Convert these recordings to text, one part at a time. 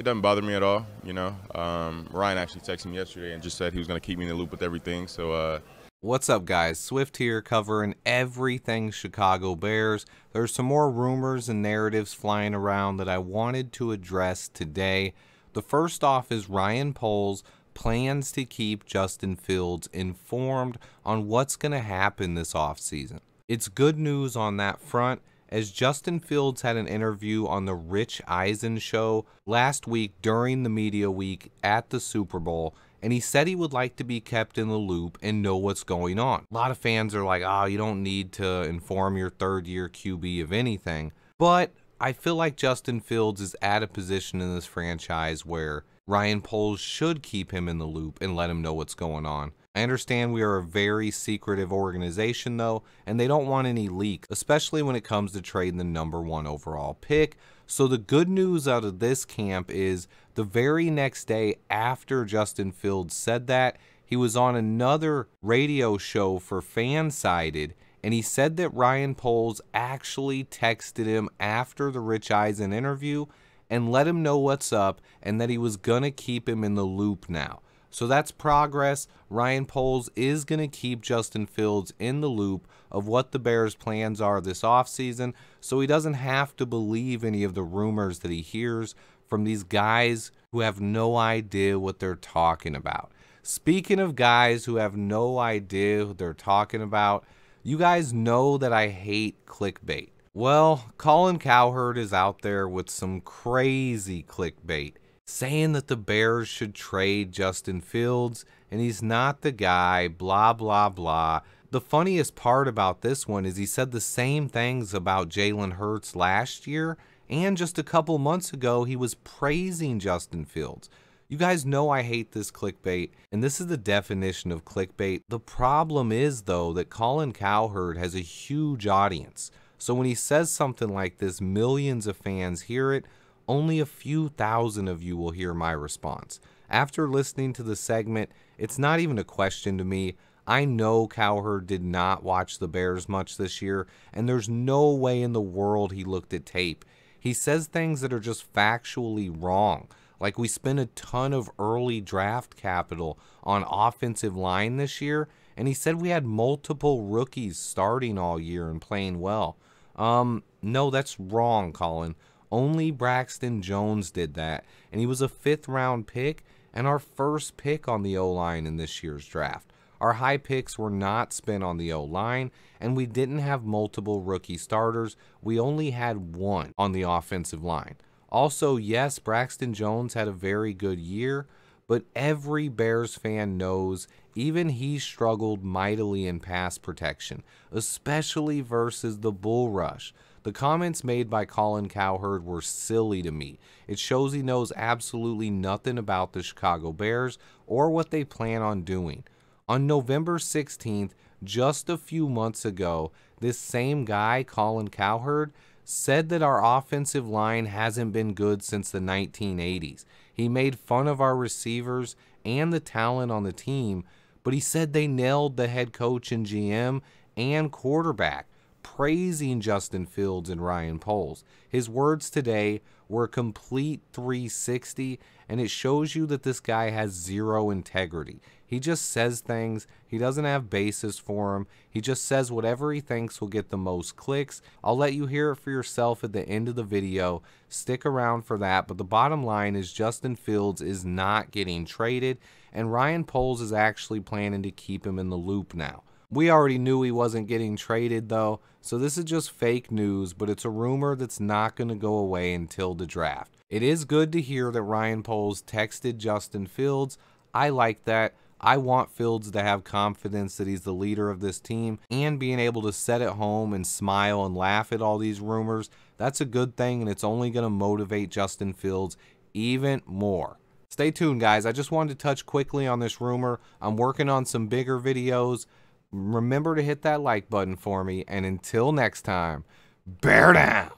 it doesn't bother me at all. Ryan actually texted me yesterday and just said he was going to keep me in the loop with everything. So, What's up, guys? Swift here, covering everything Chicago Bears. There's some more rumors and narratives flying around that I wanted to address today. The first off is Ryan Poles plans to keep Justin Fields informed on what's going to happen this offseason. It's good news on that front, as Justin Fields had an interview on the Rich Eisen show last week during the media week at the Super Bowl, and he said he would like to be kept in the loop and know what's going on. A lot of fans are like, oh, you don't need to inform your third-year QB of anything, but I feel like Justin Fields is at a position in this franchise where Ryan Poles should keep him in the loop and let him know what's going on. I understand we are a very secretive organization, though, and they don't want any leaks, especially when it comes to trading the #1 overall pick. So the good news out of this camp is the very next day after Justin Fields said that, he was on another radio show for Fansided, and he said that Ryan Poles actually texted him after the Rich Eisen interview and let him know what's up and that he was going to keep him in the loop now. So that's progress. Ryan Poles is going to keep Justin Fields in the loop of what the Bears' plans are this offseason, so he doesn't have to believe any of the rumors that he hears from these guys who have no idea what they're talking about. Speaking of guys who have no idea what they're talking about, you guys know that I hate clickbait. Well, Colin Cowherd is out there with some crazy clickbait, saying that the Bears should trade Justin Fields, and he's not the guy, blah, blah, blah. The funniest part about this one is he said the same things about Jalen Hurts last year, and just a couple months ago, he was praising Justin Fields. You guys know I hate this clickbait, and this is the definition of clickbait. The problem is, though, that Colin Cowherd has a huge audience. So when he says something like this, millions of fans hear it. Only a few thousand of you will hear my response. After listening to the segment, it's not even a question to me. I know Cowherd did not watch the Bears much this year, and there's no way in the world he looked at tape. He says things that are just factually wrong. Like, we spent a ton of early draft capital on offensive line this year, and he said we had multiple rookies starting all year and playing well. No, that's wrong, Colin. Only Braxton Jones did that, and he was a 5th-round pick and our first pick on the O-line in this year's draft. Our high picks were not spent on the O-line, and we didn't have multiple rookie starters. We only had one on the offensive line. Also, yes, Braxton Jones had a very good year, but every Bears fan knows even he struggled mightily in pass protection, especially versus the bull rush. The comments made by Colin Cowherd were silly to me. It shows he knows absolutely nothing about the Chicago Bears or what they plan on doing. On November 16th, just a few months ago, this same guy, Colin Cowherd, said that our offensive line hasn't been good since the 1980s. He made fun of our receivers and the talent on the team, but he said they nailed the head coach and GM and quarterback, praising Justin Fields and Ryan Poles. His words today were a complete 360, and it shows you that this guy has zero integrity. He just says things. He doesn't have basis for them. He just says whatever he thinks will get the most clicks. I'll let you hear it for yourself at the end of the video. Stick around for that, but the bottom line is Justin Fields is not getting traded, and Ryan Poles is actually planning to keep him in the loop now. We already knew he wasn't getting traded, though, so this is just fake news, but it's a rumor that's not going to go away until the draft. It is good to hear that Ryan Poles texted Justin Fields. I like that. I want Fields to have confidence that he's the leader of this team, and being able to sit at home and smile and laugh at all these rumors, that's a good thing, and it's only going to motivate Justin Fields even more. Stay tuned, guys. I just wanted to touch quickly on this rumor. I'm working on some bigger videos. Remember to hit that like button for me, and until next time, bear down.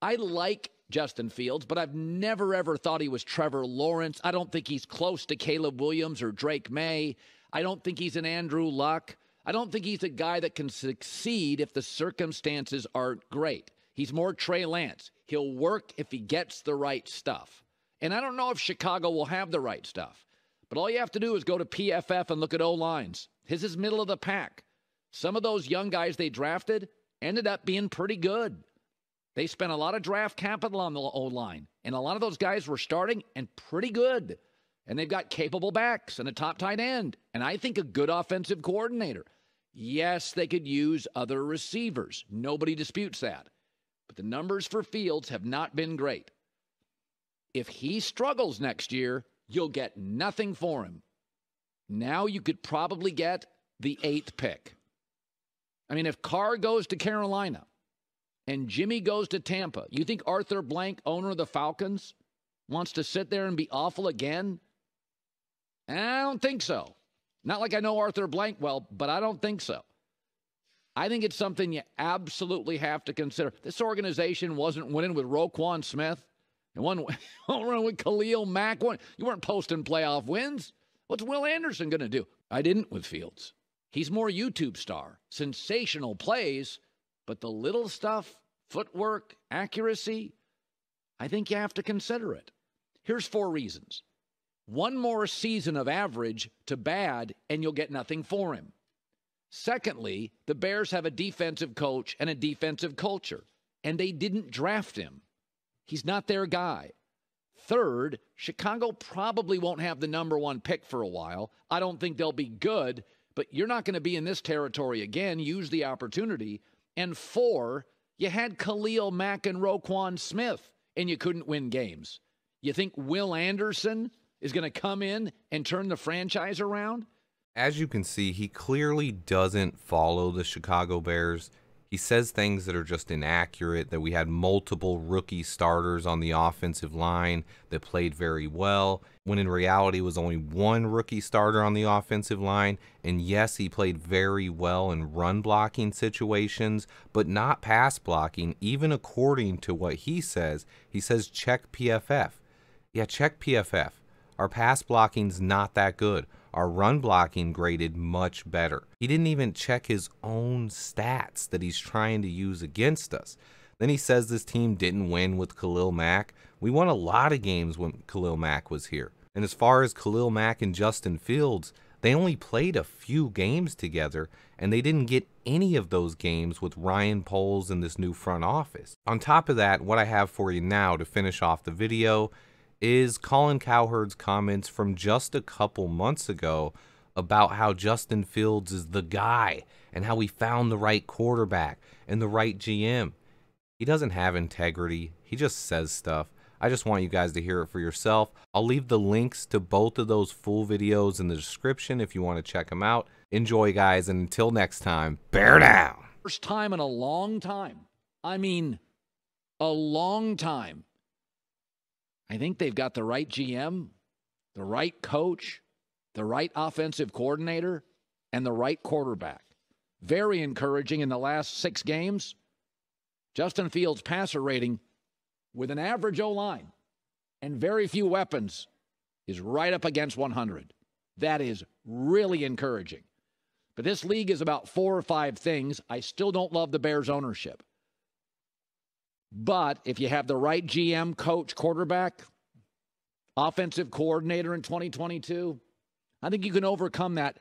I like Justin Fields, but I've never, ever thought he was Trevor Lawrence. I don't think he's close to Caleb Williams or Drake May. I don't think he's an Andrew Luck. I don't think he's a guy that can succeed if the circumstances aren't great. He's more Trey Lance. He'll work if he gets the right stuff. And I don't know if Chicago will have the right stuff. But all you have to do is go to PFF and look at O-lines. His is middle of the pack. Some of those young guys they drafted ended up being pretty good. They spent a lot of draft capital on the O-line. And a lot of those guys were starting and pretty good. And they've got capable backs and a top tight end. And I think a good offensive coordinator. Yes, they could use other receivers. Nobody disputes that. But the numbers for Fields have not been great. If he struggles next year, you'll get nothing for him. Now you could probably get the 8th pick. I mean, if Carr goes to Carolina and Jimmy goes to Tampa, you think Arthur Blank, owner of the Falcons, wants to sit there and be awful again? I don't think so. Not like I know Arthur Blank well, but I don't think so. I think it's something you absolutely have to consider. This organization wasn't winning with Roquan Smith. And one with Khalil Mack. You weren't posting playoff wins. What's Will Anderson going to do? I didn't with Fields. He's more YouTube star. Sensational plays, but the little stuff, footwork, accuracy, I think you have to consider it. Here's 4 reasons. One more season of average to bad, and you'll get nothing for him. Secondly, the Bears have a defensive coach and a defensive culture, and they didn't draft him. He's not their guy. Third, Chicago probably won't have the number 1 pick for a while. I don't think they'll be good, but you're not going to be in this territory again. Use the opportunity. And 4, you had Khalil Mack and Roquan Smith, and you couldn't win games. You think Will Anderson is going to come in and turn the franchise around? As you can see, he clearly doesn't follow the Chicago Bears. He says things that are just inaccurate, that we had multiple rookie starters on the offensive line that played very well, when in reality it was only 1 rookie starter on the offensive line. And yes, he played very well in run blocking situations, but not pass blocking, even according to what he says. He says check PFF. Yeah, check PFF. Our pass blocking's not that good. Our run blocking graded much better. He didn't even check his own stats that he's trying to use against us. Then he says this team didn't win with Khalil Mack. We won a lot of games when Khalil Mack was here. And as far as Khalil Mack and Justin Fields, they only played a few games together, and they didn't get any of those games with Ryan Poles and this new front office. On top of that, what I have for you now to finish off the video is Colin Cowherd's comments from just a couple months ago about how Justin Fields is the guy and how we found the right quarterback and the right GM. He doesn't have integrity. He just says stuff. I just want you guys to hear it for yourself. I'll leave the links to both of those full videos in the description if you want to check them out. Enjoy, guys, and until next time, bear down. First time in a long time. I mean, a long time. I think they've got the right GM, the right coach, the right offensive coordinator, and the right quarterback. Very encouraging in the last 6 games. Justin Fields' passer rating with an average O-line and very few weapons is right up against 100. That is really encouraging. But this league is about 4 or 5 things. I still don't love the Bears' ownership. But if you have the right GM, coach, quarterback, offensive coordinator in 2022, I think you can overcome that